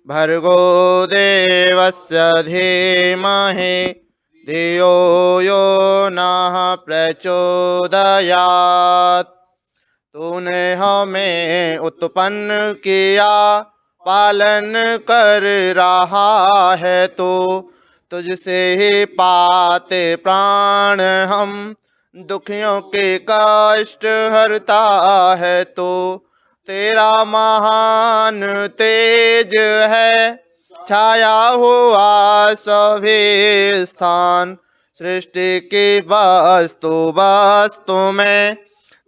भर्गो देवस्य धीमहि धियो यो नः प्रचोदयात्। तूने हमें उत्पन्न किया, पालन कर रहा है तू। तुझसे ही पाते प्राण हम, दुखियों के कष्ट हरता है तू। तेरा महान तेज है, छाया हुआ सभी स्थान। सृष्टि की वस्तु वस्तु में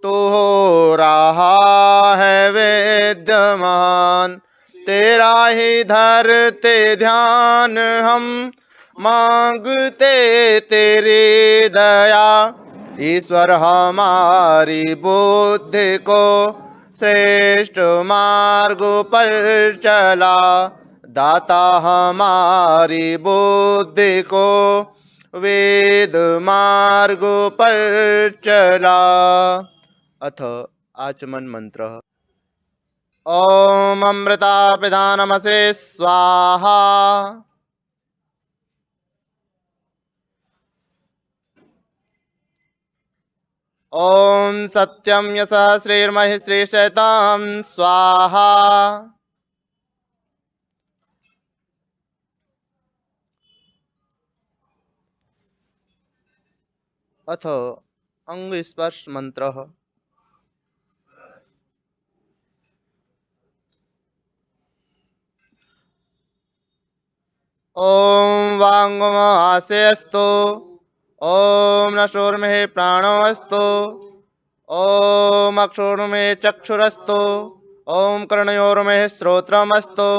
तू हो रहा है विद्यमान। तेरा ही धरते ध्यान हम, मांगते तेरी दया। ईश्वर हमारी बुद्धि को श्रेष्ठ मार्ग पर चला, दाता हमारी बुद्धि को वेद मार्ग पर चला। अथ आचमन मंत्र। ओम अमृता पिधानमसे स्वाहा। ओम सत्यम यशः श्रीर्महि श्रीशैतां स्वाहा। अथ अंग स्पर्श मंत्र। ओम वांगमासेस्तु, ओम नशोर्मे प्राणोस्तु, ओम अक्षोर्मे चक्षुरस्तु, ओम कर्णयोर्मे श्रोत्रमस्तु,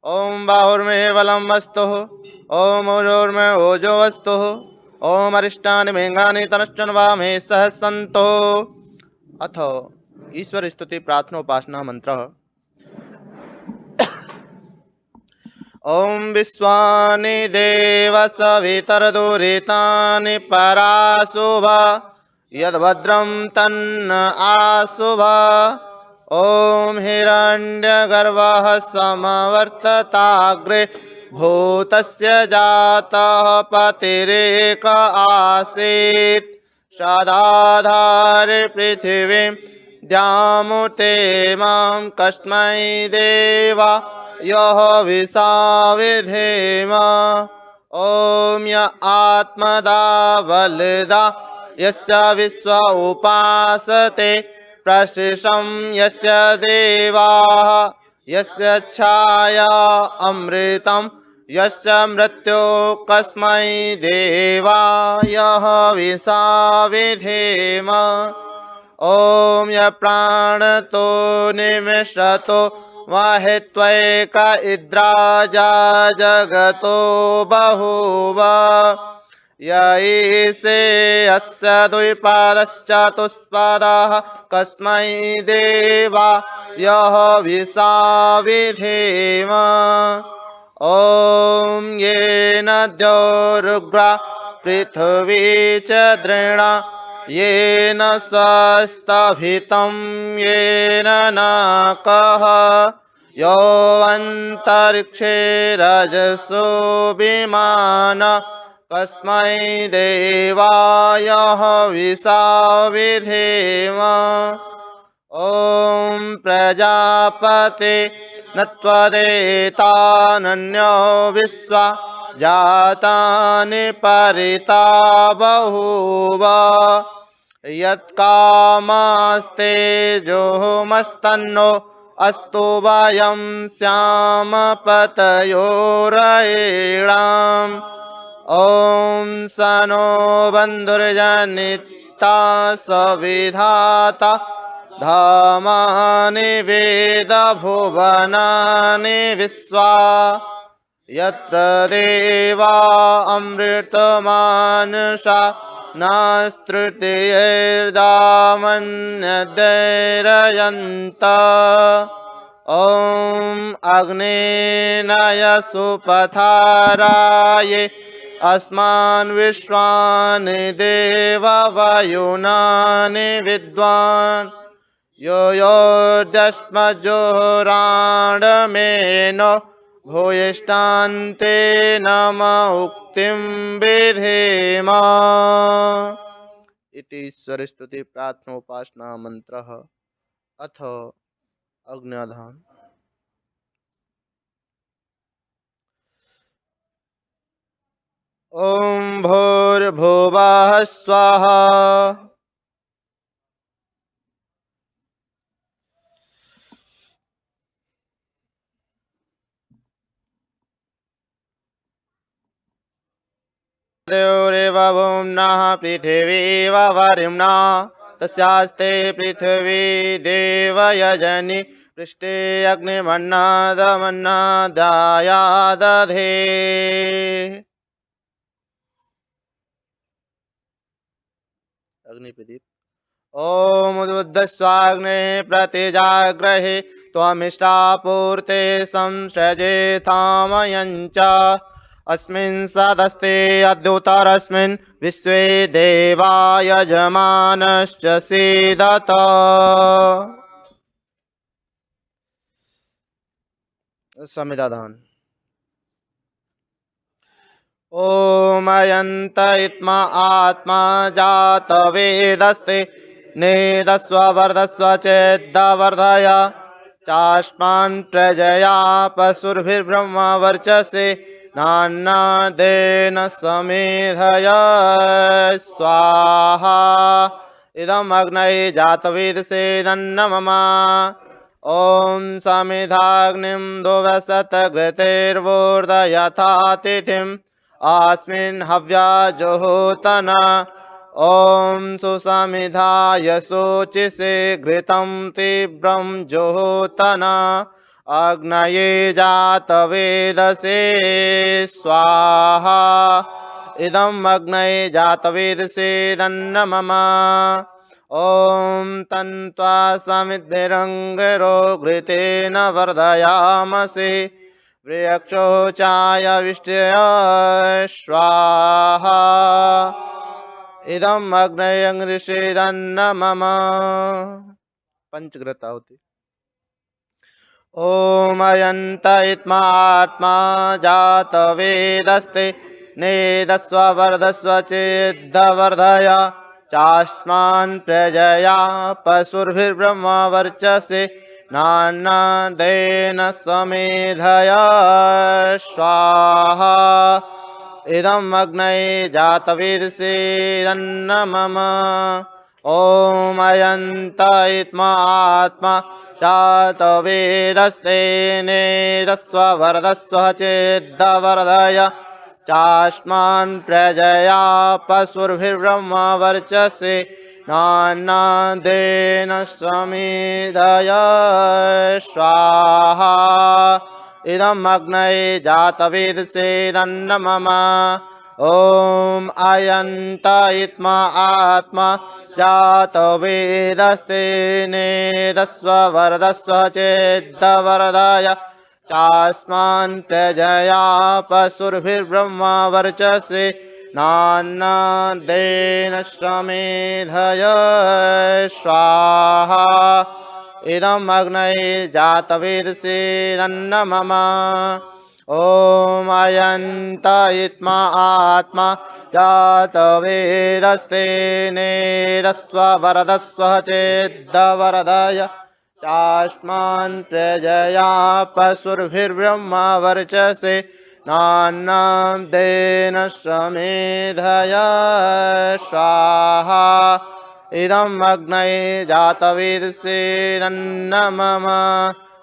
ओम बाहुर्मे बलमस्तु, ओम ओजोर्मे ओजोस्तु, ओम अरिष्टानि मेघानि तनश्चन्वामे सहसन्तो। अथ ईश्वर स्तुति प्रार्थना उपासना मंत्र। ओम विश्वानि देव सवितरदुरितानि पराशुभा, यद्भद्रं तन्न आशुभा। ओम हिरण्यगर्भः समवर्तताग्रे, भूतस्य जातः पतिरेक आसीत्। सदाधारे पृथिवीं द्यामुते मां, कस्मै देवा यः विसाविधेम। ओम य आत्मदा बलदा, यस्य विश्व उपासते। प्रशिषं यस्य देवाः, यस्य छाया अमृतं, यस्य मृत्यो कस्मै देवायः विसाविधेम। ओम य प्राणतो निमिषतो वाहित्वैक इद्राजा जगतो बहुव। यैसे अस्य द्विपादश्चतुष्पादः, कस्मै देवा यः विसाविधेम। ओम येन द्यौरुग्रा पृथिवी च दृढा, येन स्वस्तभितं येन नाकः। यो अन्तरिक्षे रजसो विमान, कस्मै देवायः विसाविधेम। ओम प्रजापते न त्वदेतानन्यो विश्वा, जातानि परिता बहुव। यत्कामास्ते जोमस्तन्नो, अस्तु वयं स्याम पतयोरेणाम्। ओम सनो बन्धुर्जनिता सविधाता, धामानि वेद भुवनानि विश्वा। यत्र देवा अमृतमानसा, नास्तृतीयैर्दामन्यदैरयन्त। ओम अग्नेनाय सुपथाराये, अस्मान् विश्वानि देववायुनानि विद्वान्। यो योर्जस्मज्जोराणमेनो भूयिष्ठान्ते नम उक्तिं विधेम। इति ईश्वर स्तुति प्रार्थनोपासना मंत्रः। अथ अग्न्याधान। ओम भूर्भुवः स्वाहा। देवरेव भुम्नः पृथिवीव वरिम्णा तस्यास्ते पृथिवी देवयजनि पृष्ठे अग्निमन्नादमन्नादाया दधे। अग्निप्रदीप। ओम उद्वस्वाग्ने प्रतिजाग्रहे त्वमिष्टापूर्ते संसृजेथामयञ्च अस्मिन् सदस्ते अद्युतरस्मिन् विश्वे देवा यजमानश्च सीदत। संविधान। ओम अयंत इत्मा आत्मा जात वेदस्ते नेदस्व वर्धस्व चेद्वर्धय चाष्मान् प्रजया पशुर्भिर्ब्रह्म वर्चसे नान्नादेन समेधय स्वाहा। इदम् अग्नये जातवेदसेदन्नममा। ओम समिधाग्निं दुवसत घृतेर्वोर्धयथातिथिम् अस्मिन् हव्या जुहोतन। ओम सुसमिधाय शोचिषे घृतं तीव्रं जुहोतन। अग्नये जातवेदसे स्वाहा। इदम् अग्नये जातवेदसेदन्नमम। ओम तन्त्वा समिद्भिरङ्गरो घृतेन वर्धयामसि वृक्षोचाय विष्टय स्वाहा। इदम् अग्नयङ्ऋषेदन्नमम। पंचघृताहुति। ओम अयंत इत्मा आत्मा जात वेदस्ते नेदस्व वर्धस्व चेद्वर्धय चाष्मान् प्रजया पशुर्भिर्ब्रह्म वर्चसे नान्नादेन समेधय स्वाहा। इदम् अग्नये जातवेदसेदन्नमम। ओम अयंत इत्मा आत्मा जातवेदस्ते नेदस्व वर्धस्व चेद्वर्धय चाष्मान् प्रजया पशुर्भिर्ब्रह्म वर्चसे नान्नादेन समेधय स्वाहा। इदम् अग्नये जातवेदसेदन्नमम। ओम अयंत इत्मा आत्मा जातवेदस्ते नेदस्व वर्धस्व चेद्वर्धय चास्मान् प्रजया पशुर्भिर्ब्रह्म वर्चसे नान्नादेन समेधय स्वाहा। इदम् अग्नये जातवेदसेदन्नमम। ओम अयंत इत्मा आत्मा जातवेदस्ते नेदस्व वर्धस्व चेद्वर्धय चास्मान् प्रजया पशुर्भिर्ब्रह्म वर्चसे नान्नादेन समेधय स्वाहा। इदम् अग्नये जातवेदसेदन्नमम।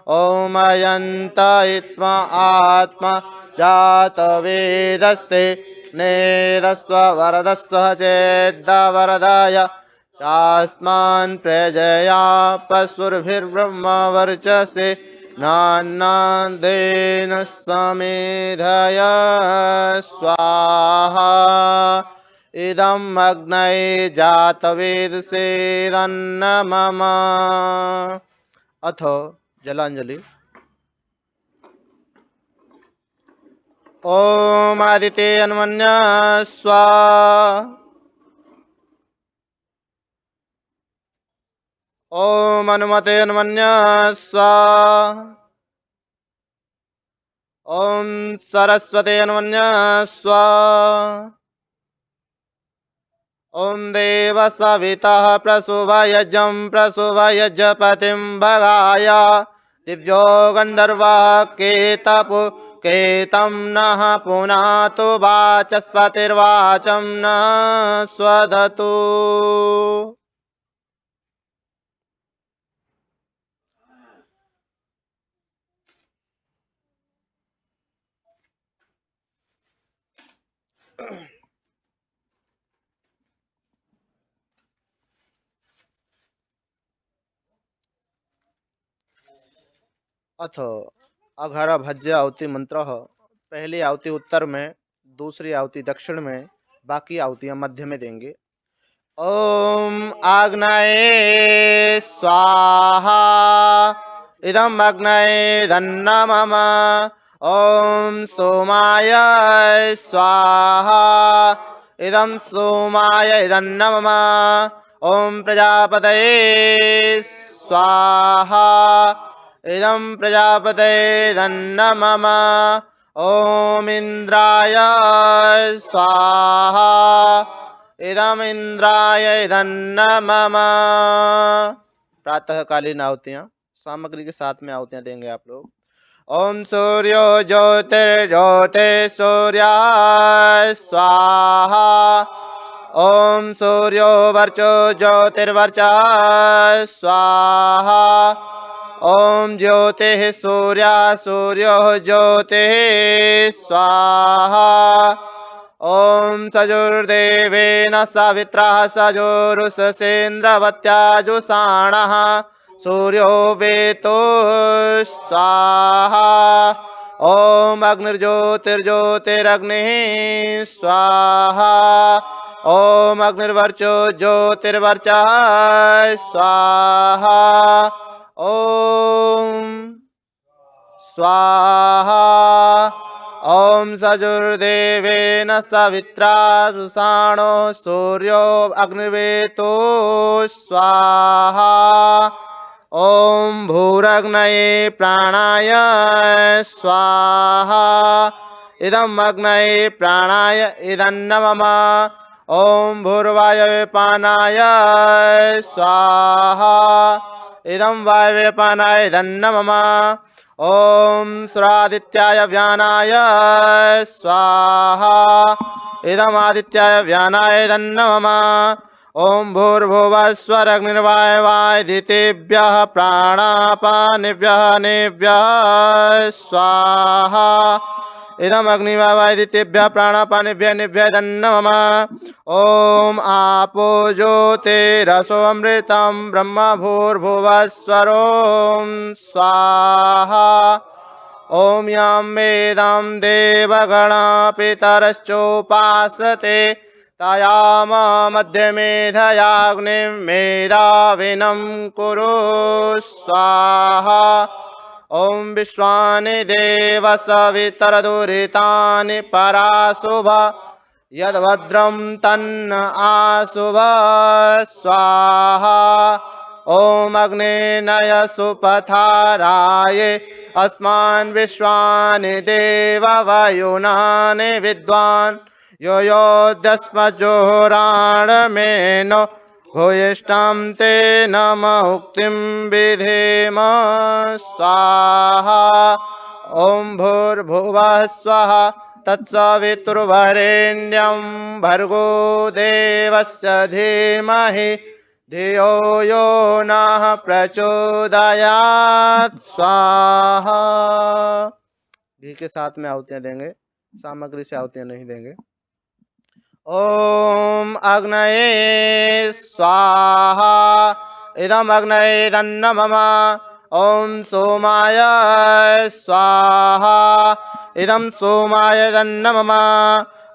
ओम अयंत इत्मा आत्मा जातवेदस्ते नेदस्व वर्धस्व चेद्वर्धय चास्मान् प्रजया पशुर्भिर्ब्रह्म वर्चसे नान्नादेन समेधय स्वाहा। इदम् अग्नये जातवेदसेदन्नमम। अथ जलांजलि। ओम आदिते अन्मन्य स्वा। ओम अनुमते अन्मन्य स्वा। ॐ सरस्वती अन्वन्यस्व ॐ देव सवितः प्रसुभयजं प्रसुभयजपतिं भगाय दिव्यो गन्धर्वः केतपु केतं नः पुनातु वाचस्पतिर्वाचं न स्वदतु। अथ अघर भज्य आहुति मंत्र। पहली आहुति उत्तर में, दूसरी आहुति दक्षिण में, बाकी आहुतियां मध्य में देंगे। ओम आग्नेये स्वाहा इदम अग्नये धन्ना मम। ओम सोमाय स्वाहा इदम सोमाय धन्ना मम। ओम प्रजापतये स्वाहा इदं प्रजापतये धन्ना मम। ओम इंद्राय स्वाहा इदम इंद्राय धन्ना मम। प्रातःकालीन आहुतियां सामग्री के साथ में आहुतियां देंगे आप लोग। ओम सूर्यो ज्योतिर्ज्योति सूर्याय स्वाहा। ओम सूर्यो वर्चो ज्योतिर्वर्चः स्वाहा। ओम ज्योतिः सूर्या सूर्यो ज्योतिः स्वाहा। ओम सजुर्देवेन सवित्रः सजुरुषसेन्द्रवत्याजुषाणः सूर्यो वेतो स्वाहा। ओम अग्निर्ज्योतिर्ज्योतिरग्निः स्वाहा। ओम अग्निर्वर्चो ज्योतिर्वर्चः स्वाहा। ओम स्वाहा। ओम सजुर्देवेन सवित्राजुषाणो सूर्यो अग्निवेतो स्वाहा। ओम भूरग्नये प्राणाय स्वाहा इदम अग्नये प्राणाय इदन्न मम। ओम भूर्वायवे पानाय स्वाहा इदं वायवे पानाय इदन्न मम। ओम सुरादित्याय व्यानाय स्वाहा इदम आदित्याय व्यानाय इदन्न मम। ओम भूर्भुवस्वरग्निर्वायवादितेभ्यः प्राणापानेभ्यः नेभ्यः स्वाहा इदम अग्निवायदितेभ्यः प्राणापानेभ्यः नेभ्यः इदन्न मम। ओम आपो ज्योतिरसो अमृतं ब्रह्म भूर्भुवस्वरों स्वाहा। ओम यं वेदं देवगणा पितरश्चोपासते तायाम मध्यमेधयाग्निं मेधाविनं कुरु स्वाहा। ओम विश्वानि देव सवितरदुरितानि पराशुभ यद्भद्रं तन्न आशुभ स्वाहा। ओम अग्नेनय सुपथाराय अस्मान् विश्वानि देव वयुनानि विद्वान् यो योऽद्यस्मज्जोहोराणमेनो भूयिष्ठं ते नम उक्तिं विधेम स्वाहा। ओम भूर्भुवः स्वः तत्सवितुर्वरेण्यं भर्गो देवस्य धीमहि धियो यो नः प्रचोदयात् स्वाहा। घी के साथ में आहुतियां देंगे, सामग्री से आहुतियां नहीं देंगे। ओम अग्नये स्वाहा इदम अग्नये इदन्न मम। ओम सोमाय स्वाहा इदम सोमाय इदन्न मम।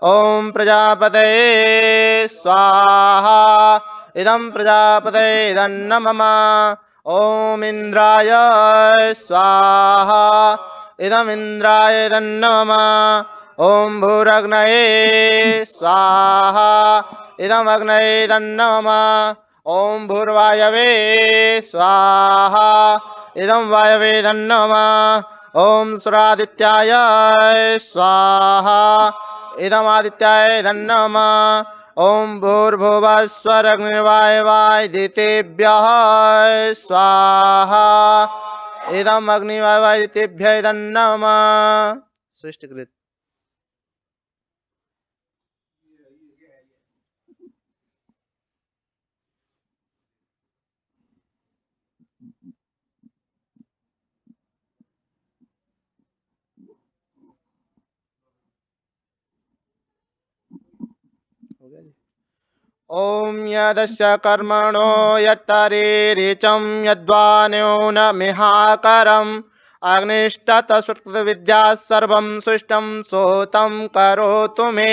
ओम प्रजापतये स्वाहा इदम प्रजापतये इदन्न मम। ओम इंद्राय स्वाहा इदम इंद्राय इदन्न मम। ओम भूरग्नये स्वाहा इदम अग्नये इदन्न मम। ओम भूर्वायवे स्वाहा इदम वायवे इदन्न मम। ओम सुरादित्याय स्वाहा इदमादित्याय नमः ओम भूर्भुवः स्वरग्निर्वायवादितेभ्यः स्वाहा इदम अग्निवायवादितेभ्यः नमः सृष्टिकृत हो गया जी। ओम यदस्य कर्मणो यत्तरेरिचं यद्वान्योनमिहाकरम् अग्निष्टतसुकृतविद्या सर्वं सुष्टं सोतं करोतु मे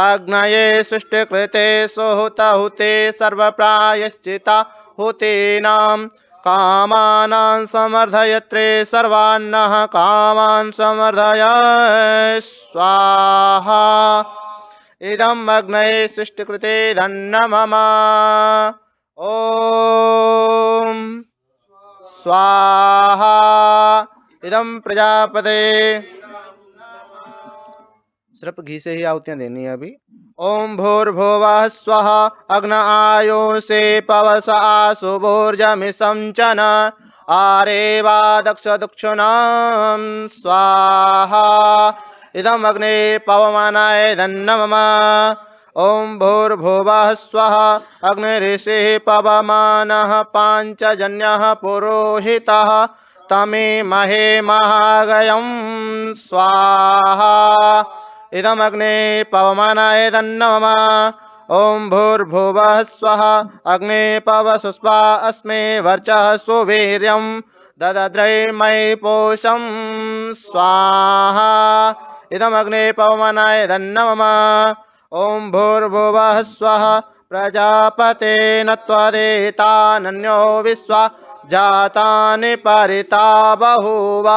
अग्नये सृष्टिकृते सोहुतहुते सर्वप्रायश्चिता हुतीनां कामानां समर्धयत्रे सर्वान्नः कामान् समर्धय स्वाहा इदम अग्नये सृष्टिकृते धन्नमः ओम स्वाहा इदम प्रजापते सिर्फ घी से ही आहुतियां देनी है अभी ओम भूर्भुवः स्वः अग्न आयो से पवस आसुभोर्जमिसंचन आरेवा दक्ष दक्षुणां स्वाहा इदम अग्ने पवमानाय नमः ओम भूर्भुवः स्वः अग्निरिषिः पवमानः पाञ्चजन्यः पुरोहितः तमे महे महागयं स्वाहा इदम अग्ने पवमानाय नमः ओम भूर्भुवः स्वः अग्ने पवसुस्वा अस्मे वर्चः सुवीर्यं ददद्रै मयि पोषं स्वाहा इदम अग्ने पवमानाय नमः ओम भूर्भुवः स्वः प्रजापतेन त्वदेतानन्यो विश्वा जातानि परिता बभूव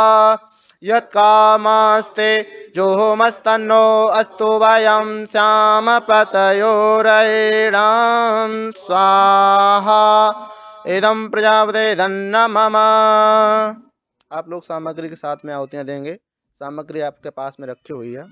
यत्कामास्ते जोहोमस्तन्नो अस्तु वयं श्याम पतयोरैणां स्वाहा इदं प्रजापते नमः। आप लोग सामग्री के साथ में आहुतियाँ देंगे। सामग्री आपके पास में रखी हुई है।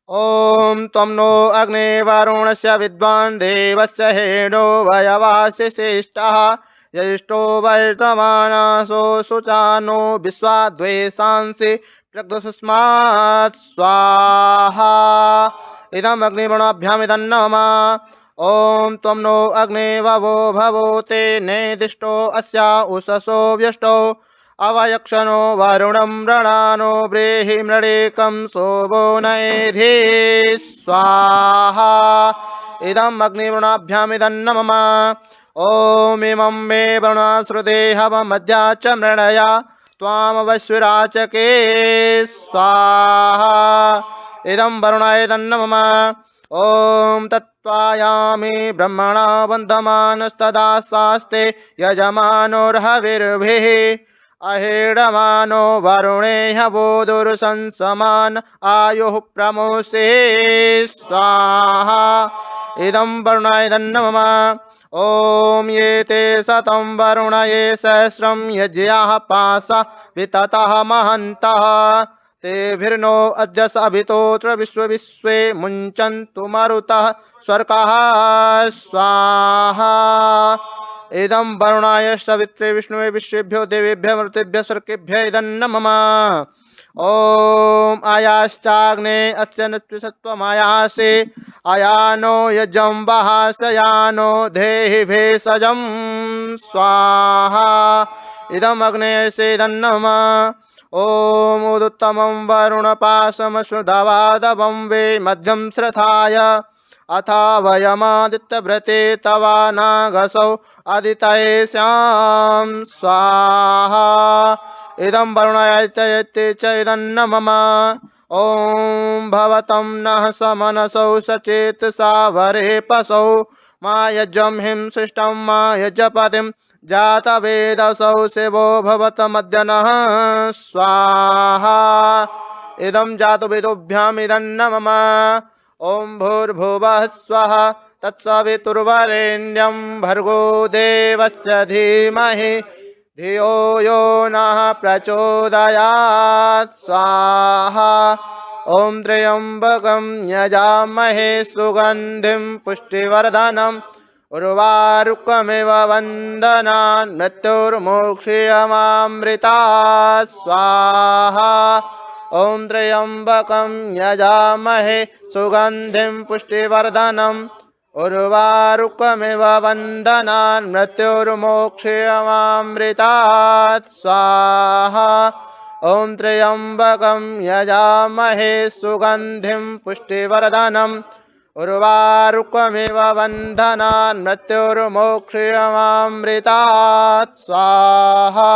ओम त्वं नो अग्ने वरुणस्य विद्वान् देवस्य हेडो वयवास्य श्रेष्ठः यजिष्ठो वर्तमानासो सुचानो विश्वा द्वेषांसि प्रग्धुस्मात् स्वाहा इदम् अग्निवर्णाभ्यामिदं नमः। ओम त्वं नो अग्ने ववो भवो ते नेदिष्टो अस्या उषसो व्यष्टो अवयक्षनो वरुणं रणानो ब्रीहि मृडेकं सोवो नैधि स्वाहा इदम् अग्निवर्णाभ्यामिदं नमः। ओम इमं मे वर्णाश्रुते हवमध्या च मृणया त्वामवश्विराचके स्वाहा इदं वरुणाय नमः। ओम तत्त्वायामि ब्रह्मणा वन्दमानस्तदा शास्ते यजमानोर्हविर्भिः अहेडमानो वरुणे हवोदुर्शंसमान आयुः प्रमोषे स्वाहा इदं वरुणाय नमः। ओम ये ते शतं वरुण ये सहस्रं यज्ञाः पाशा विततः महन्तः तेभिर्नो अद्य सभितोऽत्र विश्वे मुञ्चन्तु मरुतः स्वर्काः स्वाहा इदं वरुणाय सवित्रे विष्णुवे विश्वेभ्यो देवेभ्यो मृतेभ्यः सर्केभ्यः इदं नमः। ओम आयाश्चाग्ने अस्य नत्वसत्त्वमायासे आयानो यजं वहासयानो देहि भेषजं स्वाहा इदम् अग्नेयसे इदं नमः। ओम उदुत्तमं वरुणपाशमश्रुधवादवं वे मध्यं श्रथाय अथा वयमादित्यव्रते तवानागसौ आदितये स्यां स्वाहा इदं वरुणाय च इदं नमः। ओम भवतं नः समनसौ सचेतसा वरे पशौ मा यज्ञं हिं शिष्टं मा यज्ञपतिं जातवेदसौ शिवो भवतमद्य नः स्वाहा इदं जातवेदोभ्याम् इदं नमः। ओम भूर्भुवः स्वः तत्सवितुर्वरेण्यं भर्गो देवस्य धीमहि धियो यो नः प्रचोदयात् स्वाहा। ॐ त्र्यम्बकं यजामहे सुगन्धिं पुष्टिवर्धनम् उर्वारुकमिव वन्दनान् मृत्युर्मोक्षयमामृतात् स्वाहा। ॐ त्र्यम्बकं यजामहे सुगन्धिं पुष्टिवर्धनम् उर्वारुकमिव वन्दनान् मृत्युर्मोक्षयमामृतात् स्वाहा। ॐ त्र्यम्बकं यजामहे सुगन्धिं पुष्टिवर्धनम् उर्वारुकमिव वन्दनान् मृत्युर्मोक्षयमामृतात् स्वाहा।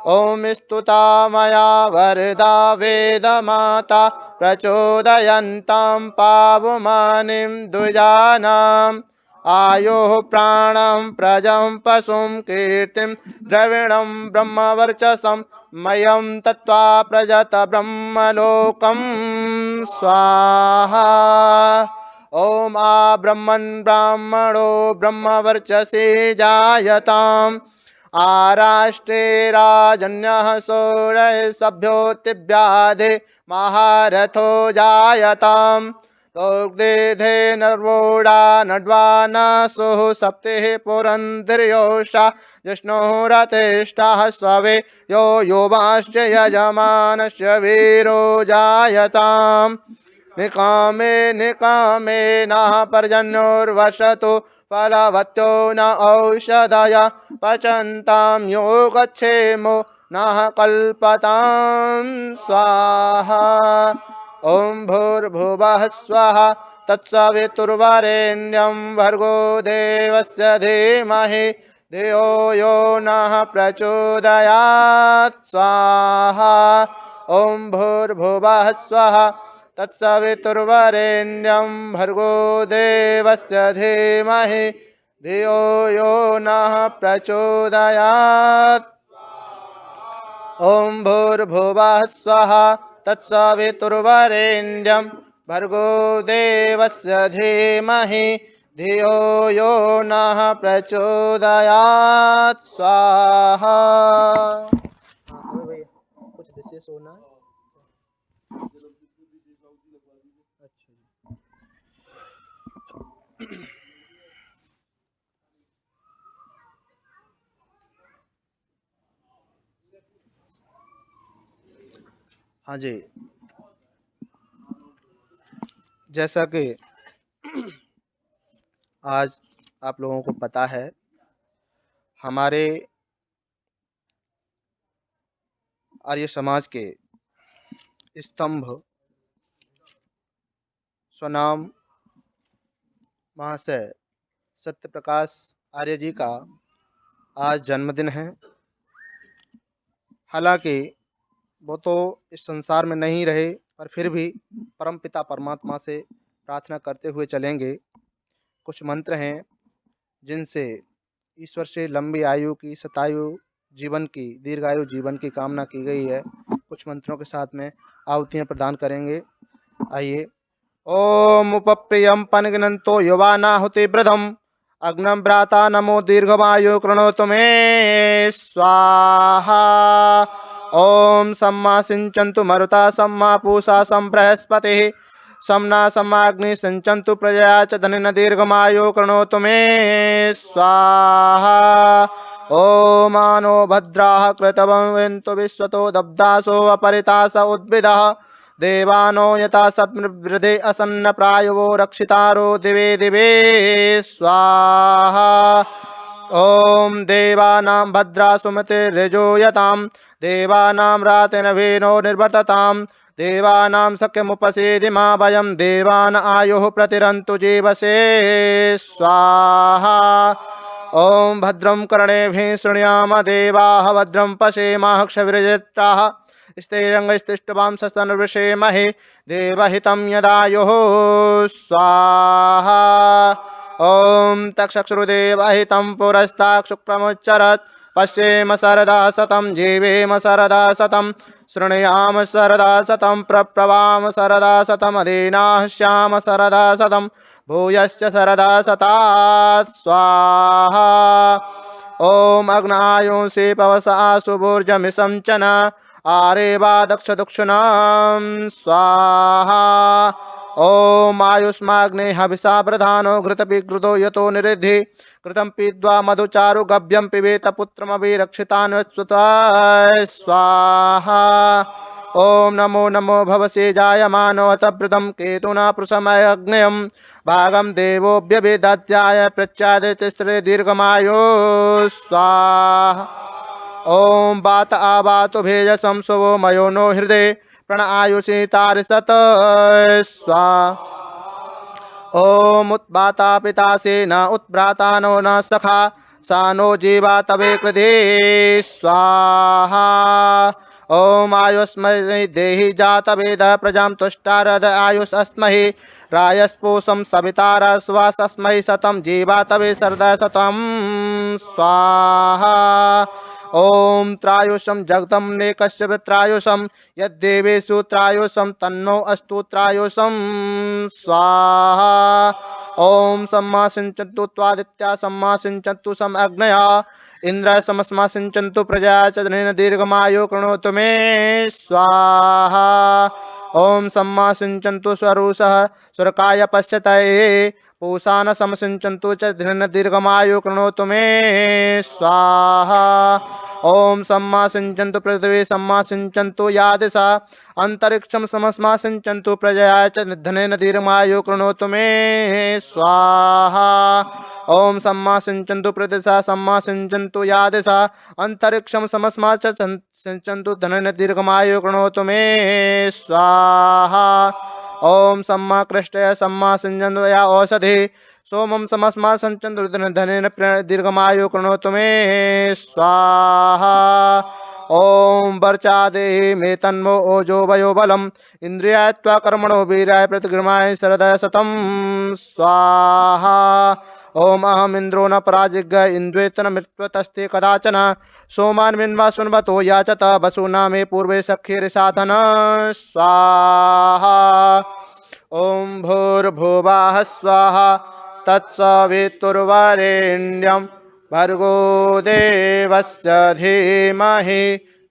ॐ स्तुता मया वरदा वेदमाता प्रचोदयन्तां पावमानिं द्विजानाम् आयोः प्राणं प्रजं पशुं कीर्तिं द्रविणं ब्रह्मवर्चसं मयं तत्त्वा प्रजत ब्रह्मलोकं स्वाहा। ॐ आ ब्रह्मन् ब्राह्मणो ब्रह्मवर्चसे जायताम् आराष्ट्रे राजन्यः शौरः सभ्योतिव्याधे महारथो जायताम् तोग्धे नर्वोडा नड्वानासुः सप्तिः पुरन्दर्योषा जिष्णुः रथेष्टाः स्ववे यो युवाश्च यजमानस्य वीरो जायताम् निकामे निकामे नः पर्जन्योर्वसतु फलवत्यो न औषधय पचन्तां योगक्षेमो नः कल्पतां स्वाहा। ॐ भूर्भुवः स्वः तत्सवितुर्वरेण्यं भर्गो देवस्य धीमहि धियो यो नः प्रचोदयात् स्वाहा। ॐ भूर्भुवः स्वः तत्सवितुर्वरेण्यं भर्गो देवस्य धीमहि धियो यो नः प्रचोदयात्। ॐ भूर्भुवः स्वः तत्सवितुर्वरेण्यं भर्गो देवस्य धीमहि धियो यो नः प्रचोदयात् स्वाहा। भैया कुछ विशेष होना है। हाँ जी, जैसा कि आज आप लोगों को पता है, हमारे आर्य समाज के स्तंभ स्वनाम महाशय सत्यप्रकाश आर्य जी का आज जन्मदिन है। हालांकि वो तो इस संसार में नहीं रहे, पर फिर भी परमपिता परमात्मा से प्रार्थना करते हुए चलेंगे। कुछ मंत्र हैं जिनसे ईश्वर से लंबी आयु की, शतायु जीवन की, दीर्घायु जीवन की कामना की गई है। कुछ मंत्रों के साथ में आहुतियाँ प्रदान करेंगे। आइए। ओम उपप्रियम पनगनंतो युवानाहुति वृद्धम अग्नम भ्राता नमो दीर्घमायु कृणोतु मे स्वाहा। ओम सम्मा सिंचन्तु मरुता सम्मा पूषा सम बृहस्पतिः सम्ना सम्माग्नि सिंचन्तु प्रजया च धनेन दीर्घमायु कृणोतु मे स्वाहा। ओम मानो भद्राः कृतवन्तु विश्वतो दब्दासो अपरितास उद्भिदः देवानो यथा सत्मृद्धे असन्न प्रायुवो रक्षितारो दिवे दिवे स्वाहा। ओम देवानां भद्रा सुमतिर्यजो यतां देवानां रातिनवीनो निर्वर्ततां देवानां सख्यमुपसीदिमा वयं देवान् आयुः प्रतिरन्तु जीवसे स्वाहा। ओम भद्रं कर्णेभिः शृणुयाम देवाः भद्रं पश्येमाः क्षभिर्यजत्राः स्थिरंगस्तिष्ठवां सस्तनुर्विषेमहे देवहितं यदायुः स्वाहा। ओम तक्षुरुदेवहितं पुरस्तात् शुक्रमुच्चरत् पश्येम सरदा सतं जीवेम सरदा सतं शृणुयाम सरदा सतं प्रप्रवाम सरदा सतं अधीनाः स्याम सरदा सतं भूयश्च सरदा सतात् स्वाहा। ओम अग्नायोंसि पवसा सुबोर्जमिसंचन आरेवा दक्ष दुक्षुणां स्वाहा ओम आयुष्माग्ने हविषा प्रधानो घृतपिघृतो यतो निरिद्धि कृतं पीत्वा मधुचारु गभ्यं पिबेत पुत्रमभिरक्षितान्वत्सुता स्वाहा ओम नमो नमो भवसे जायमानो तप्रदं केतुना प्रसमयग्नयं भागं देवोऽभ्यभिदध्याय प्रच्चादितिस्त्रे दीर्घमायो स्वाहा ओम बात आवातु भेजसं सुवो मयो नो हृदय प्रण आयुषि तारिसत स्वा ओम उत्बाता पिता से न उत्भ्राता नो न सखा सा नो जीवा तवे कृधे स्वाहा ओम आयुष्महि देहि जात वेद प्रजां तुष्टारद आयुषस्महि रायस्पोषं सवितार स्वासस्महि शतं जीवा तवे सरद शतं स्वाहा ओम त्रायुषं जगतं नेकस्य त्रायुषं यद्देवेषु त्रायुषं तन्नो अस्तु त्रायुषं स्वाहा ओम सम्मा सिंचन्तु त्वादित्या सम्मा सिंचन्तु सम अग्नया इंद्र समस्मा सिंचन्तु प्रजा च धनेन दीर्घमायो कृणोतु मे स्वाहा ओम सम्मा सिंचन्तु स्वरूषः सुरकाय पश्यतये पूषान समसिंचन्तु च धनेन दीर्घमायो कृणोतु मे स्वाहा ओम सम्मा सिंचन्तु पृथिवी सम्मा सिंचन्तु या दिशा अंतरिक्षं समस्मा सिंचन्तु प्रजया च धनेन दीर्घमायो कृणोतु मे स्वाहा ओम सम्मा सिंचन्तु प्रदिशा सम्मा सिंचन्तु या दिशा अंतरिक्षं समस्मा च सिंचन्तु धनेन दीर्घमायो कृणोतु मे स्वाहा ओम सम्मा कृष्टय सम्मा सिंचन्तु या औषधि सोमं समस्मा सिंचन्तु धनेन दीर्घमायो कृणोतु मे स्वाहा ओम वर्चादे मे तन्मो ओजो वयो बलम इंद्रियाय त्वा कर्मणो वीराय प्रतिगृह्णाय शरदय शतं स्वाहा ओम अहम इंद्रो न पराजिग्य इंद्वेतन मृत्वतस्ते कदाचन सोमान विन्वा सुन्वतो याचत वसुना मे पूर्वे सख्येरिसाधन स्वाहा ओम भूर्भुवः स्वाहा तत्सवितुर्वरेण्यं भर्गो देवस्य धीमहि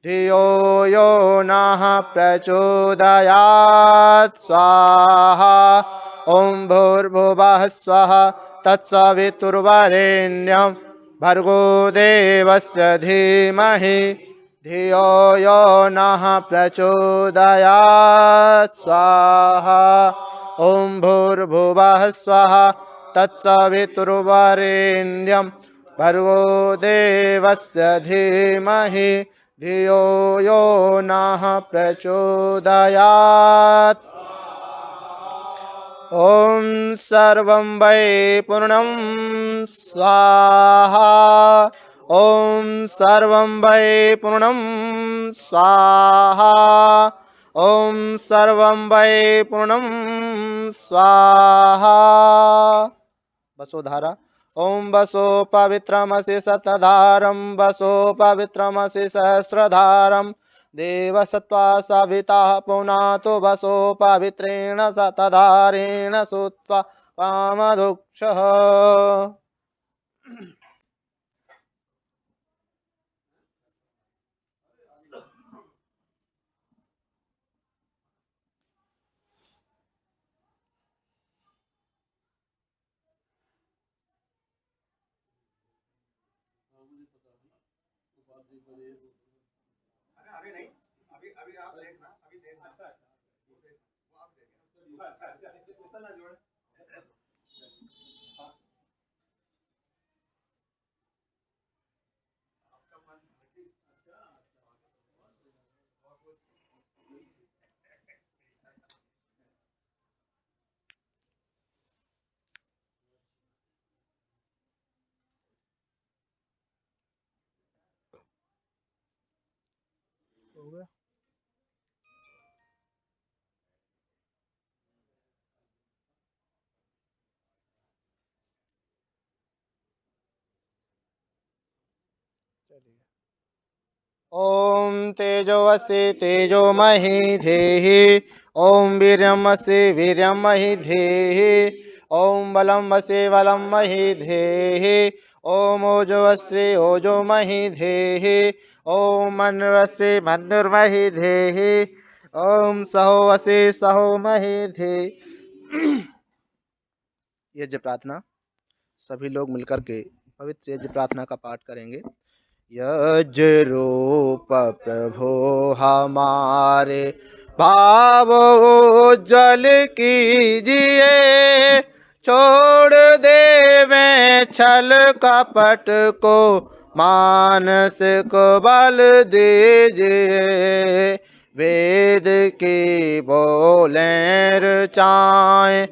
धियो यो नः प्रचोदयात् स्वाहा ओम भूर्भुवः स्वाहा तत्सवितुर्वरेण्यं भर्गो देवस्य धीमहि धियो यो नः प्रचोदयात् स्वाहा ओम भूर्भुवः स्वाहा तत्सवितुर्वरेण्यं भर्गो देवस्य धीमहि धियो यो नः प्रचोदयात् ओम सर्वं वै पूर्णं स्वाहा ओम सर्वं वै पूर्णं स्वाहा ओम सर्वं वै पूर्णं स्वाहा वसुधारा ओम वसो पवित्रमसि शतधारं वसो पवित्रमसि सहस्रधारं देवसत्त्वा सविता पुनातो वसो पवित्रेण शतधारेण सुत्वा कामधुक्षः हो गया। चलिए ओम तेजोवसि तेजोमहि धेहि ओम वीर्यमसि वीर्यमहि धेहि ओम बलम वसि बलम महि धेहि ओम ओजवस्य ओजोमहि धेहि। ओम मन्वस्य मन्नुर्महि धेहि। ओम सहोवसे सहोमहि धेहि। यज्ञ प्रार्थना सभी लोग मिलकर के पवित्र यज्ञ प्रार्थना का पाठ करेंगे। यज्ञ रूप प्रभो हमारे भाव उज्जवल कीजिए। छोड़ देवे छल कपट को मानस को बल दीजिए। वेद की बोले रचाएं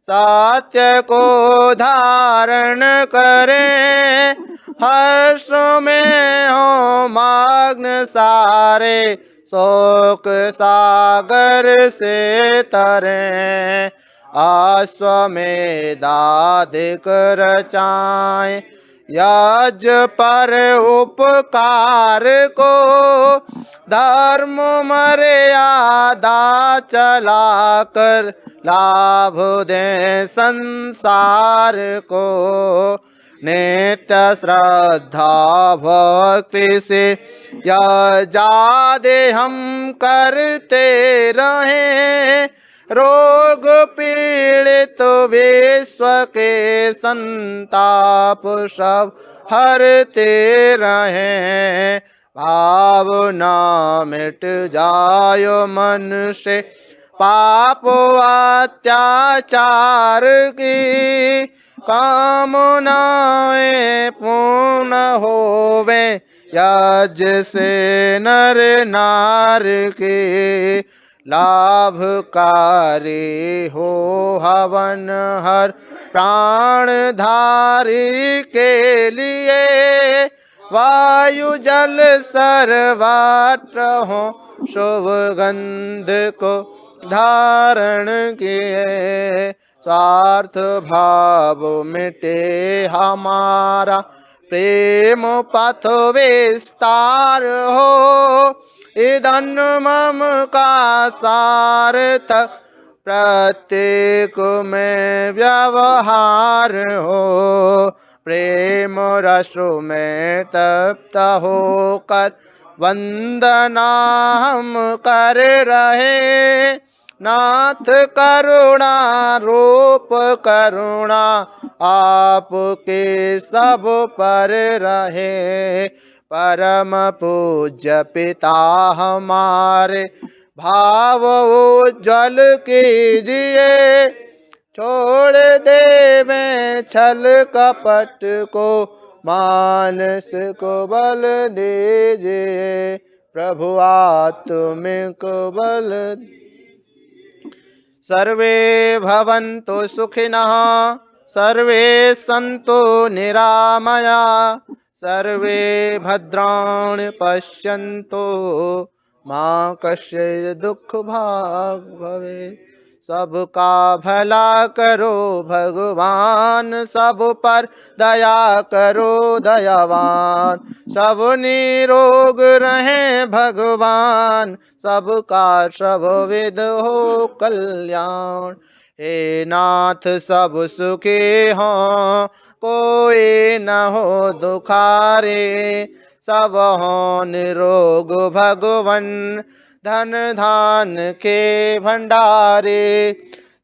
सत्य को धारण करें। हर्ष में हो मग्न सारे शोक सागर से तरें। अश्वमेधाधिक रचाएं यज्ञ पर उपकार को। धर्म मर्यादा चलाकर लाभ दे संसार को। नित्य श्रद्धा भक्ति से यज्ञादि हम करते रहें। रोग पीड़ित विश्व के संताप सब हरते रहें। भावना मिट जायो मन से पाप अत्याचार की। कामनाएं पूर्ण होवे यज्ञ से नर नार के। लाभकारी हो हवन हर प्राणधारी के लिए। वायु जल सर्वत्र हो शुभ गंध को धारण किए। स्वार्थ भाव मिटे हमारा प्रेम पथ विस्तार हो। इधन मम का सार्थक प्रत्येक में व्यवहार हो। प्रेम रस में तप्त होकर वंदना हम कर रहे। नाथ करुणा रूप करुणा आपके सब पर रहे। परम पूज्य पिता हमारे भाव उज्ज्वल कीजिए। छोड़ देवे छल कपट को मानस को बल दीजिए। प्रभु आत्मिक बल। सर्वे भवन्तु सुखिनः सर्वे सन्तु निरामया। सर्वे भद्राणि पश्यन्तु मा कश्चित् दुःख भाग् भवेत्। सबका भला करो भगवान सब पर दया करो दयावान। सब निरोग रहे भगवान सबका सब विध हो कल्याण। हे नाथ सब सुखी हों कोई न हो दुखारे। सब हो निरोग भगवन धन धान के भंडारे।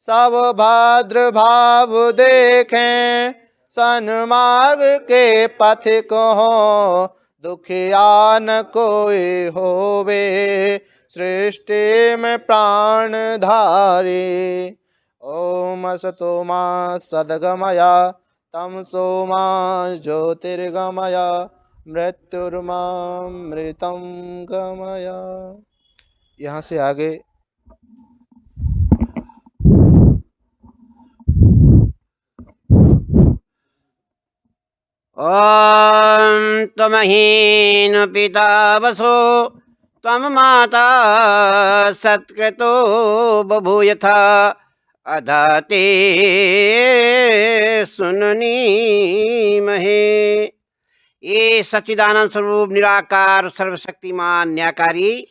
सब भाद्र भाव देखें सन्मार्ग के पथिक हो। दुखिया न कोई होवे सृष्टि में प्राण धारी। ओम असतो मा सद्गमया तमसो मा ज्योतिर्गमया। मृत्युर्मामृतं गमया। यहाँ से आगे ओम त्वमहीन पिता वसो त्वम माता सत्क्रतो बभूयथा। अधाते सुननीमहे। ये सच्चिदानंद स्वरूप निराकार सर्वशक्तिमान न्यायकारी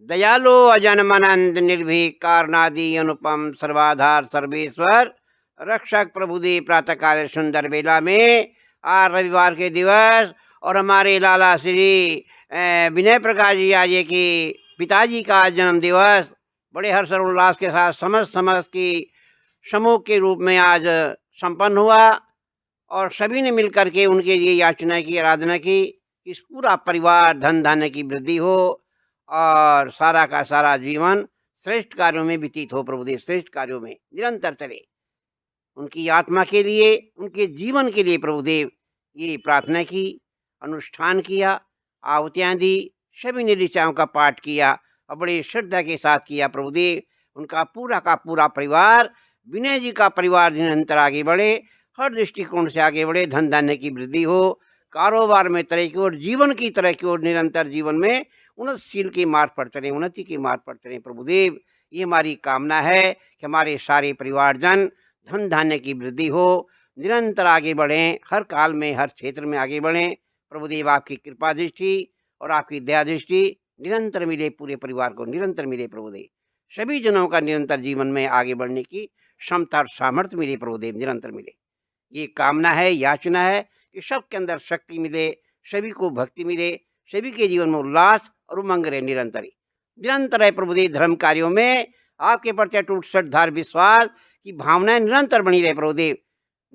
दयालु अजन्मानंद निर्भीक कारणादि अनुपम सर्वाधार सर्वेश्वर रक्षक प्रभुदेव प्रातःकाल सुंदर बेला में आज रविवार के दिवस और हमारे लाला श्री विनय प्रकाश जी आज के पिताजी का आज जन्म दिवस बड़े हर्ष और उल्लास के साथ समस्त समस्त की समूह के रूप में आज संपन्न हुआ और सभी ने मिलकर के उनके लिए याचना की, आराधना की। इस पूरा परिवार धन धान्य की वृद्धि हो और सारा का सारा जीवन श्रेष्ठ कार्यों में व्यतीत हो। प्रभुदेव श्रेष्ठ कार्यों में निरंतर चले, उनकी आत्मा के लिए, उनके जीवन के लिए प्रभुदेव ये प्रार्थना की, अनुष्ठान किया, आहुतियाँ दी, सभी ने ऋचाओं का पाठ किया और बड़ी श्रद्धा के साथ किया। प्रभुदेव उनका पूरा का पूरा परिवार, विनय जी का परिवार निरंतर आगे बढ़े, हर दृष्टिकोण से आगे बढ़े, धन धान्य की वृद्धि हो, कारोबार में तरह की ओर, जीवन की तरह की ओर, निरंतर जीवन में उन्नतशील के मार्ग पर चले, उन्नति के मार्ग पर चले। प्रभुदेव ये हमारी कामना है कि हमारे सारे परिवारजन धन धान्य की वृद्धि हो, निरंतर आगे बढ़ें, हर काल में हर क्षेत्र में आगे बढ़ें। प्रभुदेव आपकी कृपा दृष्टि और आपकी दया दृष्टि निरंतर मिले, पूरे परिवार को निरंतर मिले। प्रभुदेव सभी जनों का निरंतर जीवन में आगे बढ़ने की क्षमता और सामर्थ्य मिले। प्रभुदेव निरंतर मिले, ये कामना है, याचना है कि सबके अंदर शक्ति मिले, सभी को भक्ति मिले, सभी के जीवन में उल्लास और उमंग रहे। निरंतर निरंतर है प्रभुदेव धर्म कार्यों में आपके प्रति अटूट श्रद्धा विश्वास की भावनाएं निरंतर बनी रहे। प्रभुदेव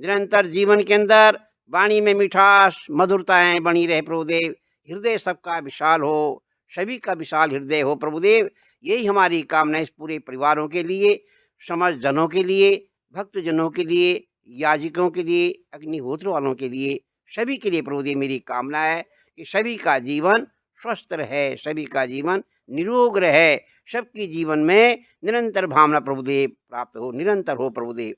निरंतर जीवन के अंदर वाणी में मिठास मधुरताएं बनी रहे। प्रभुदेव हृदय सबका विशाल हो, सभी का विशाल हृदय हो। प्रभुदेव यही हमारी कामना इस पूरे परिवारों के लिए, समाज जनों के लिए, भक्त जनों के लिए, याजकों के लिए, अग्निहोत्र वालों के लिए, सभी के लिए प्रभुदेव मेरी कामना है कि सभी का जीवन स्वस्थ रहे, सभी का जीवन निरोग रहे, सबके जीवन में निरंतर भावना प्रभुदेव प्राप्त हो, निरंतर हो। प्रभुदेव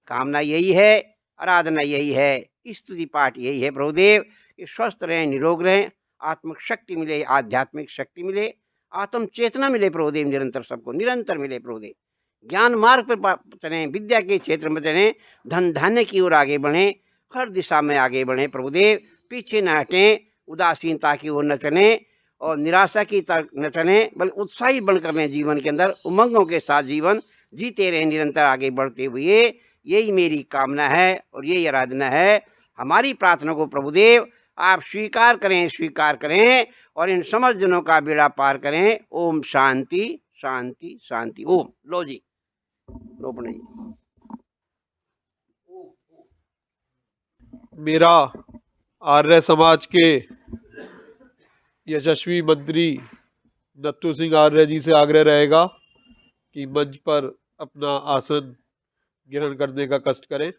कामना यही है, आराधना यही है, स्तुति पाठ यही है। प्रभुदेव कि स्वस्थ रहें, निरोग रहें, आत्मिक शक्ति मिले, आध्यात्मिक शक्ति मिले, आत्म चेतना मिले। प्रभुदेव निरंतर सबको निरंतर मिले। प्रभुदेव ज्ञान मार्ग पर चलें, विद्या के क्षेत्र में चलें, धन धान्य की ओर आगे बढ़ें, हर दिशा में आगे बढ़ें। प्रभुदेव पीछे न हटें, उदासीनता की ओर न चलें और निराशा की तरफ न चलें, बल्कि उत्साही बनकर रहें, जीवन के अंदर उमंगों के साथ जीवन जीते रहें, निरंतर आगे बढ़ते हुए। यही मेरी कामना है और यही आराधना है। हमारी प्रार्थना को प्रभुदेव आप स्वीकार करें, स्वीकार करें और इन समस्त जनों का बेड़ा पार करें। ओम शांति शांति शांति। ओम। लो जी, लो पंडित जी। मेरा आर्य समाज के यशस्वी मंत्री नत्थू सिंह आर्य जी से आग्रह रहेगा कि मंच पर अपना आसन ग्रहण करने का कष्ट करें।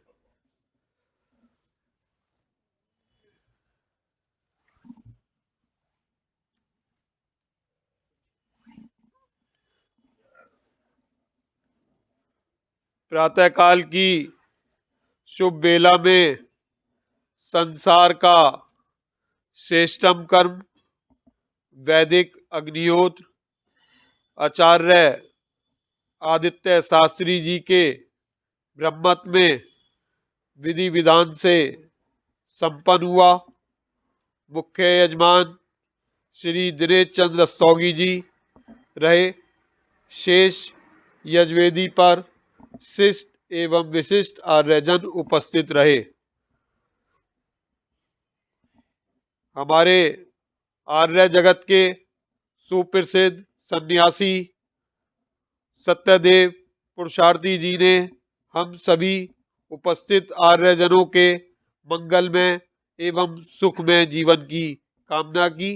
प्रातःकाल की शुभ बेला में संसार का श्रेष्ठतम कर्म वैदिक अग्निहोत्र आचार्य आदित्य शास्त्री जी के ब्रह्मत में विधि विधान से संपन्न हुआ। मुख्य यजमान श्री दिनेश चंद्र रस्तोगी जी रहे। शेष यजवेदी पर शिष्ट एवं विशिष्ट आर्यजन उपस्थित रहे। हमारे आर्य जगत के सुप्रसिद्ध सन्यासी सत्यदेव पुरुषार्थी जी ने हम सभी उपस्थित आर्यजनों के मंगलमय एवं सुखमय जीवन की कामना की।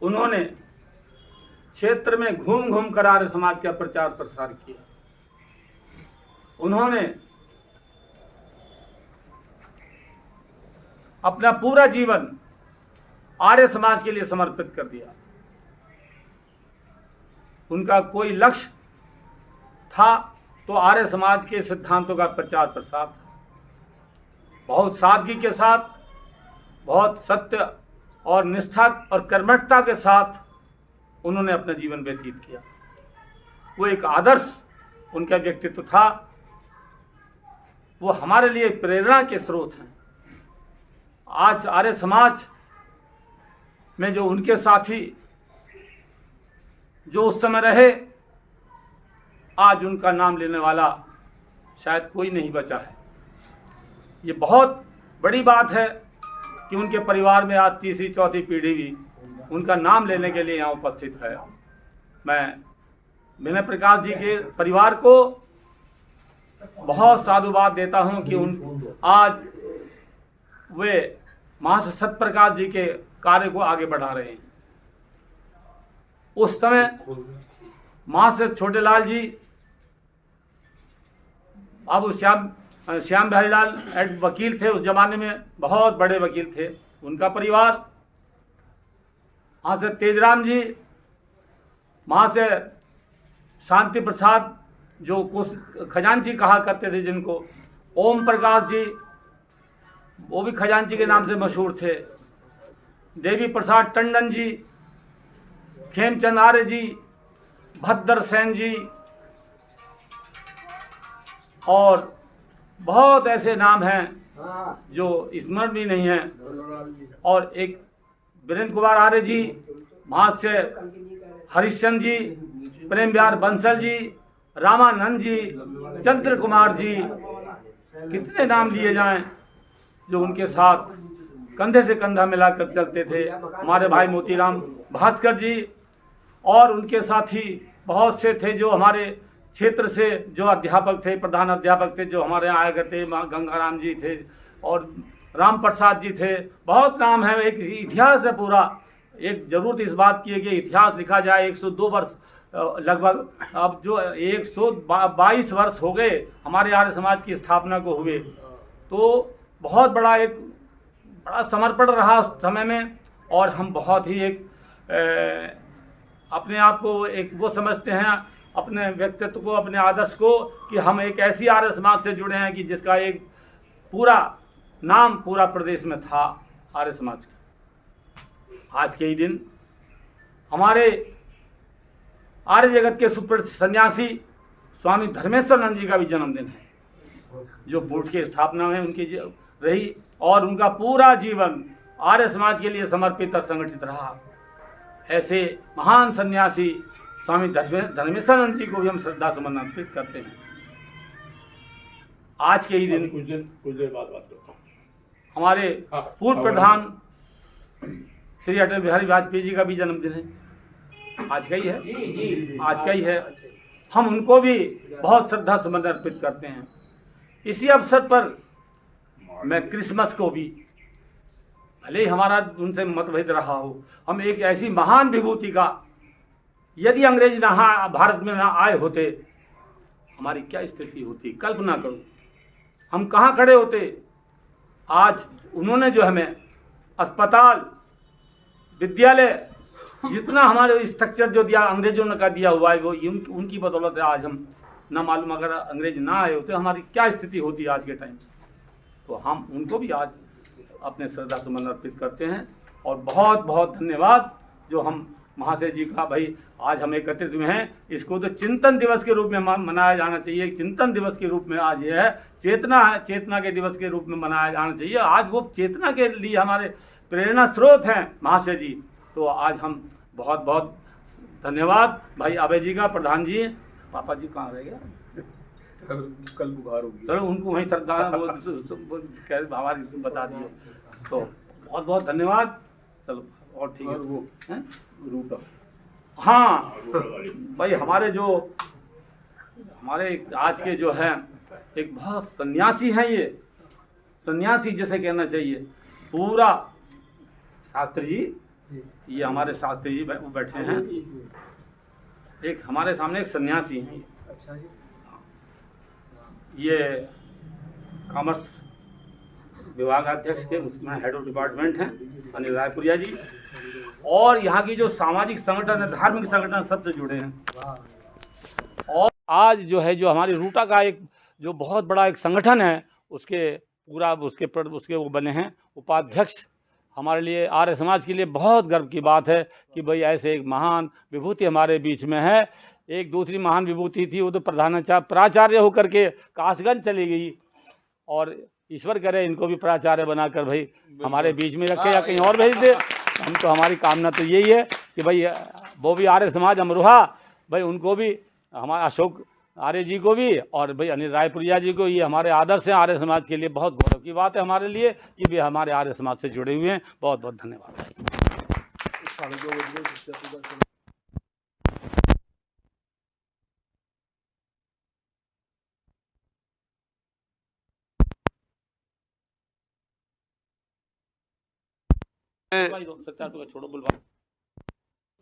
उन्होंने क्षेत्र में घूम घूम कर आर्य समाज का प्रचार प्रसार किया। उन्होंने अपना पूरा जीवन आर्य समाज के लिए समर्पित कर दिया। उनका कोई लक्ष्य था तो आर्य समाज के सिद्धांतों का प्रचार प्रसार था। बहुत सादगी के साथ, बहुत सत्य और निष्ठा और कर्मठता के साथ उन्होंने अपना जीवन व्यतीत किया। वो एक आदर्श उनका व्यक्तित्व था। वो हमारे लिए प्रेरणा के स्रोत हैं। आज आर्य समाज में जो उनके साथी जो उस समय रहे, आज उनका नाम लेने वाला शायद कोई नहीं बचा है। ये बहुत बड़ी बात है कि उनके परिवार में आज तीसरी चौथी पीढ़ी भी उनका नाम लेने के लिए यहाँ उपस्थित है। मैं विनय प्रकाश जी के परिवार को बहुत साधुवाद देता हूँ कि आज वे महर्षि सत्यप्रकाश जी के कार्य को आगे बढ़ा रहे हैं। उस समय महर्षि छोटेलाल जी, बाबू श्याम बिहारी लाल वकील थे, उस जमाने में बहुत बड़े वकील थे। उनका परिवार, वहाँ से तेजराम जी, वहाँ से शांति प्रसाद जो कुछ खजांची कहा करते थे जिनको, ओम प्रकाश जी वो भी खजांची के नाम से मशहूर थे, देवी प्रसाद टंडन जी, खेमचंद आर्य जी, भद्र सेन जी और बहुत ऐसे नाम हैं जो स्मरण भी नहीं हैं। और एक वीरेंद्र कुमार आर्य जी, वहाँ से हरिश्चंद्र जी, प्रेम बिहार बंसल जी, रामानंद जी, चंद्र कुमार जी, कितने नाम लिए जाएं जो उनके साथ कंधे से कंधा मिलाकर चलते थे। हमारे भाई मोतीराम भास्कर जी और उनके साथी बहुत से थे जो हमारे क्षेत्र से जो अध्यापक थे, प्रधान अध्यापक थे जो हमारे यहाँ आया करते, गंगाराम जी थे और राम प्रसाद जी थे। बहुत नाम है, एक इतिहास है पूरा। एक ज़रूरत इस बात की है कि इतिहास लिखा जाए। 102 वर्ष लगभग, अब जो 122 वर्ष हो गए हमारे आर्य समाज की स्थापना को हुए, तो बहुत बड़ा समर्पण रहा उस समय में। और हम बहुत ही अपने आप को एक वो समझते हैं, अपने व्यक्तित्व को, अपने आदर्श को, कि हम एक ऐसी आर्य समाज से जुड़े हैं कि जिसका एक पूरा नाम पूरा प्रदेश में था आर्य समाज का। आज के ही दिन हमारे आर्य जगत के सुप्रसिद्ध सन्यासी स्वामी धर्मेश्वरानंद जी का भी जन्मदिन है, जो बूट की स्थापना में उनकी रही और उनका पूरा जीवन आर्य समाज के लिए समर्पित और संगठित रहा। ऐसे महान सन्यासी स्वामी धर्मेश्वरानंद जी को भी हम श्रद्धा सुमन अर्पित करते हैं। आज के ही दिन कुछ देर बाद बात करता हूँ। हमारे पूर्व प्रधान श्री अटल बिहारी वाजपेयी जी का भी जन्मदिन है। आज का ही है, आज का ही है। हम उनको भी बहुत श्रद्धा सुमन अर्पित करते हैं। इसी अवसर पर मैं क्रिसमस को भी, भले ही हमारा उनसे मतभेद रहा हो, हम एक ऐसी महान विभूति का, यदि अंग्रेज यहाँ भारत में ना आए होते हमारी क्या स्थिति होती, कल्पना करो हम कहाँ खड़े होते। आज उन्होंने जो हमें अस्पताल, विद्यालय, जितना हमारे स्ट्रक्चर जो दिया अंग्रेजों ने का दिया हुआ है, वो उनकी बदौलत है आज हम। ना मालूम अगर अंग्रेज ना आए होते हमारी क्या स्थिति होती आज के टाइम। तो हम उनको भी आज अपने श्रद्धा सुमन अर्पित करते हैं। और बहुत बहुत धन्यवाद जो हम महाशय जी का, भाई आज हम एकत्रित हुए हैं, इसको तो चिंतन दिवस के रूप में मनाया जाना चाहिए। चिंतन दिवस के रूप में आज ये है, चेतना है, चेतना के दिवस के रूप में मनाया जाना चाहिए। आज वो चेतना के लिए हमारे प्रेरणा स्रोत हैं महाशय जी। तो आज हम बहुत बहुत धन्यवाद भाई अभय जी का, प्रधान जी, पापा जी कहाँ रह गया, कल बुखार होगी, चलो उनको वहीं श्रद्धा वो हमारी बता दिए। तो बहुत बहुत धन्यवाद। चलो और ठीक है, वो हैं रूट, हाँ भाई हमारे आज के जो है एक बहुत सन्यासी हैं, ये सन्यासी जैसे कहना चाहिए। पूरा शास्त्री जी ये हमारे शास्त्री जी वो बैठे हैं। एक हमारे सामने एक सन्यासी हैं, अच्छा जी। ये कॉमर्स विभाग अध्यक्ष के उसमें हेड ऑफ डिपार्टमेंट हैं अनिल रायपुरिया जी। और यहाँ की जो सामाजिक संगठन है, धार्मिक संगठन, सबसे जुड़े हैं। और आज जो है, जो हमारी रूटा का एक जो बहुत बड़ा एक संगठन है, उसके पूरा उसके वो बने हैं उपाध्यक्ष। हमारे लिए, आर्य समाज के लिए बहुत गर्व की बात है कि भाई ऐसे एक महान विभूति हमारे बीच में है। एक दूसरी महान विभूति थी, वो तो प्राचार्य होकर के कासगंज चली गई, और ईश्वर करे इनको भी प्राचार्य बनाकर भाई हमारे बीच में रखे या कहीं और भेज दे। हम तो, हमारी कामना तो यही है कि भाई वो भी आर्य समाज अमरोहा, भाई उनको भी, हमारे अशोक आर्य जी को भी, और भाई अनिल रायपुरिया जी को, ये हमारे आदर्श हैं आर्य समाज के लिए। बहुत गौरव की बात है हमारे लिए कि भी हमारे आर्य समाज से जुड़े हुए हैं। बहुत बहुत धन्यवाद भाई।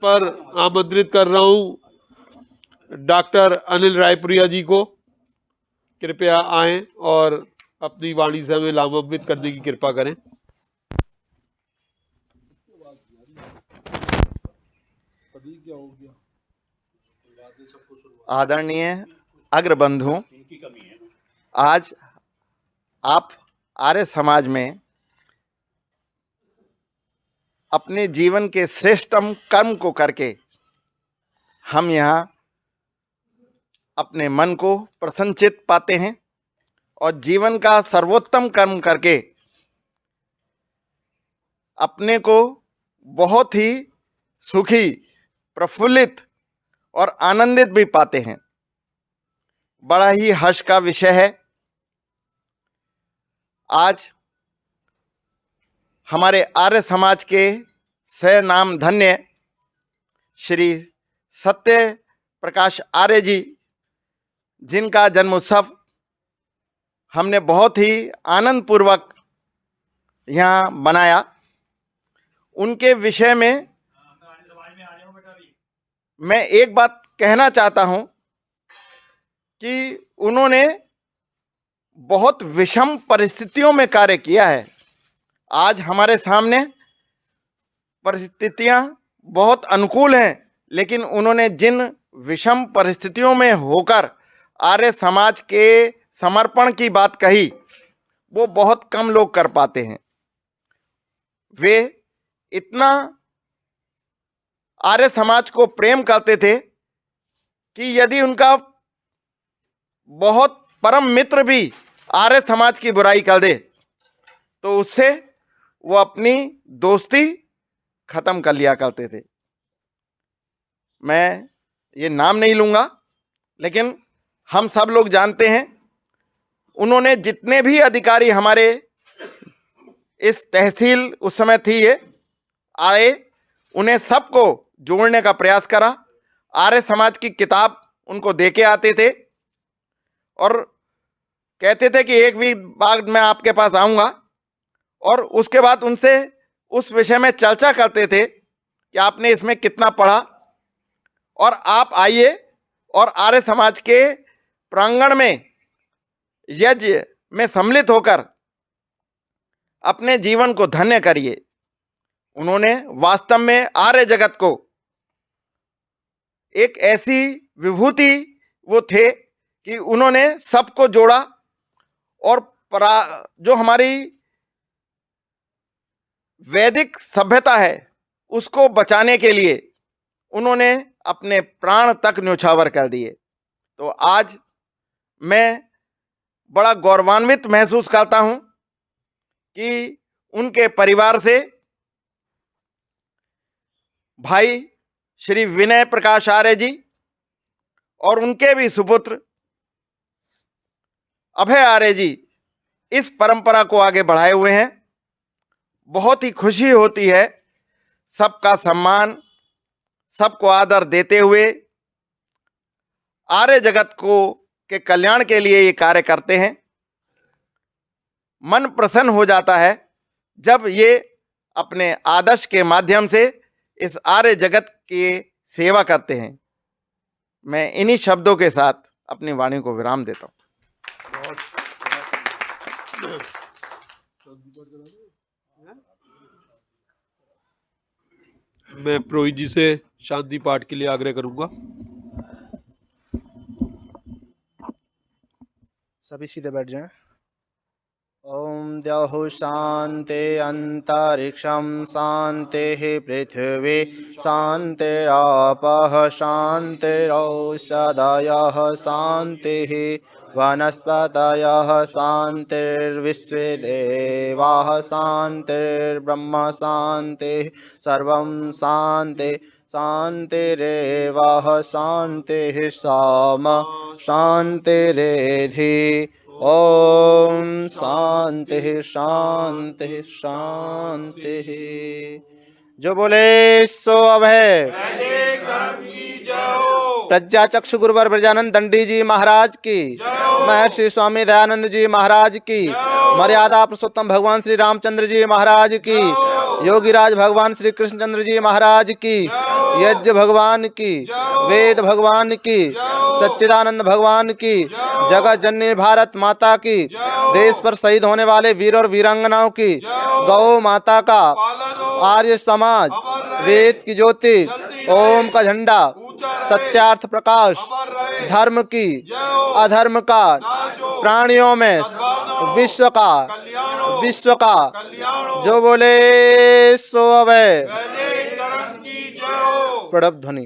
पर आमंत्रित कर रहा हूं डॉक्टर अनिल रायपुरिया जी को, कृपया आएं और अपनी वाणी से हमें लाभान्वित करने की कृपा करें। आदरणीय अग्रबंधु, आज आप आर्य समाज में अपने जीवन के श्रेष्ठतम कर्म को करके हम यहाँ अपने मन को प्रसन्नचित पाते हैं, और जीवन का सर्वोत्तम कर्म करके अपने को बहुत ही सुखी, प्रफुल्लित और आनंदित भी पाते हैं। बड़ा ही हर्ष का विषय है। आज हमारे आर्य समाज के नाम धन्य श्री सत्य प्रकाश आर्य जी, जिनका जन्मोत्सव हमने बहुत ही आनंद पूर्वक यहाँ बनाया, उनके विषय में मैं एक बात कहना चाहता हूँ कि उन्होंने बहुत विषम परिस्थितियों में कार्य किया है। आज हमारे सामने परिस्थितियां बहुत अनुकूल हैं, लेकिन उन्होंने जिन विषम परिस्थितियों में होकर आर्य समाज के समर्पण की बात कही, वो बहुत कम लोग कर पाते हैं। वे इतना आर्य समाज को प्रेम करते थे कि यदि उनका बहुत परम मित्र भी आर्य समाज की बुराई कर दे तो उससे वो अपनी दोस्ती खत्म कर लिया करते थे। मैं ये नाम नहीं लूँगा, लेकिन हम सब लोग जानते हैं, उन्होंने जितने भी अधिकारी हमारे इस तहसील उस समय थी ये आए, उन्हें सबको जोड़ने का प्रयास करा। आर्य समाज की किताब उनको दे के आते थे और कहते थे कि एक वीक बाद मैं आपके पास आऊँगा, और उसके बाद उनसे उस विषय में चर्चा करते थे कि आपने इसमें कितना पढ़ा, और आप आइए और आर्य समाज के प्रांगण में यज्ञ में सम्मिलित होकर अपने जीवन को धन्य करिए। उन्होंने वास्तव में आर्य जगत को एक ऐसी विभूति वो थे कि उन्होंने सबको जोड़ा, और जो हमारी वैदिक सभ्यता है उसको बचाने के लिए उन्होंने अपने प्राण तक न्योछावर कर दिए। तो आज मैं बड़ा गौरवान्वित महसूस करता हूं कि उनके परिवार से भाई श्री विनय प्रकाश आर्य जी और उनके भी सुपुत्र अभय आर्य जी इस परंपरा को आगे बढ़ाए हुए हैं। बहुत ही खुशी होती है, सबका सम्मान, सबको आदर देते हुए आर्य जगत को के कल्याण के लिए ये कार्य करते हैं। मन प्रसन्न हो जाता है जब ये अपने आदर्श के माध्यम से इस आर्य जगत की सेवा करते हैं। मैं इन्हीं शब्दों के साथ अपनी वाणी को विराम देता हूँ। मैं पुरोहित जी से शांति पाठ के लिए आग्रह करूंगा। सभी सीधे बैठ जाएं। ओम द्यौः शान्ति अंतरिक्षं शान्तिः पृथिवी शान्तिरापः शान्तिरौषधयः शान्तिः वनस्पतयः शान्तिर्विश्वे देवाः शान्तिर्ब्रह्म शान्तिः सर्वं शान्ति शान्तिरेव शान्तिः सामा शान्तिरेधि। ओम शांति शांति शांति। जो बोले सो अभय। प्रज्ञा चक्षु गुरुवर ब्रजानंद दंडी जी महाराज की, महर्षि स्वामी दयानंद जी महाराज की, मर्यादा पुरुषोत्तम भगवान श्री रामचंद्र जी महाराज की, योगीराज भगवान श्री कृष्णचंद्र जी महाराज की, यज्ञ भगवान की, वेद भगवान की, सच्चिदानंद भगवान की, जगत जननी भारत माता की, देश पर शहीद होने वाले वीर और वीरांगनाओं की, गौ माता का, आर्य समाज, वेद की ज्योति, ओम का झंडा, सत्यार्थ प्रकाश, धर्म की, अधर्म का, प्राणियों में विश्व का, जो बोले सो अभय। प्रणव ध्वनि।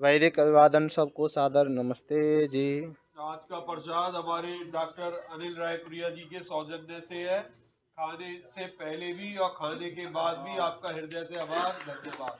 वैदिक अभिवादन सबको सादर नमस्ते जी। आज का प्रसाद हमारे डॉक्टर अनिल रायपुरिया जी के सौजन्य से है। खाने से पहले भी और खाने के बाद भी आपका हृदय से आभार, धन्यवाद।